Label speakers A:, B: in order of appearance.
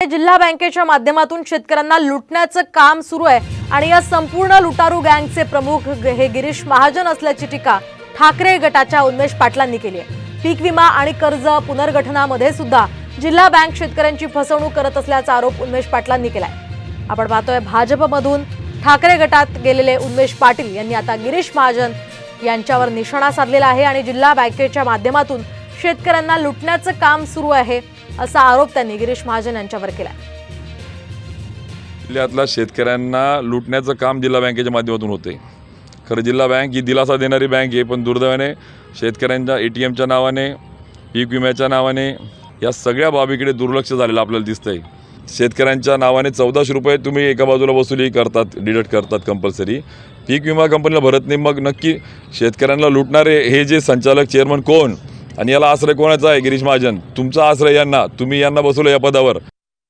A: जिल्हा बँकेच्या माध्यमातून शेतकऱ्यांना लुटण्याचं काम सुरू आहे आणि या संपूर्ण लुटारू गँगचे प्रमुख हे गिरीश महाजन असल्याची टीका ठाकरे गटाच्या उन्मेष पाटलांनी केली आहे। पीक विमा आणि कर्ज पुनर्गठनामध्ये सुद्धा जिल्हा बँक शेतकऱ्यांची फसवणूक करत असल्याचा आरोप उन्मेष पाटलांनी केलाय। आपण पाहतोय भाजपमधून ठाकरे गटात गेलेले उन्मेष पाटील यांनी आता गिरीश महाजन यांच्यावर निशाणा साधलेला आहे आणि जिल्हा बँकेच्या माध्यमातून शेतकऱ्यांना लुटण्याचं काम सुरू आहे असा आरोप त्यांनी गिरीश महाजन यांच्यावर केला।
B: जिल्ह्यातल्या शेतकऱ्यांना लुटण्याचं काम जिल्हा बँकेच्या माध्यमातून होते। खरं जिल्हा बँक ही दिलासा देणारी बँक आहे, पण दुर्दैवाने शेतकऱ्यांच्या ATMच्या नावाने, पीक विम्याच्या नावाने या सगळ्या बाबीकडे दुर्लक्ष झालेलं आपल्याला दिसतंय। शेतकऱ्यांच्या नावाने 1400 रुपये तुम्ही एका बाजूला वसुली करतात, डिडक्ट करतात कंपल्सरी, पीक विमा कंपनीला भरत नाही। मग नक्की शेतकऱ्यांना लुटणारे हे जे संचालक चेअरमन कोण आणि याला आश्रय कोणाचा आहे? गिरीश महाजन। तुमचा आश्रय यांना, तुम्ही यांना बसवलं या पदावर।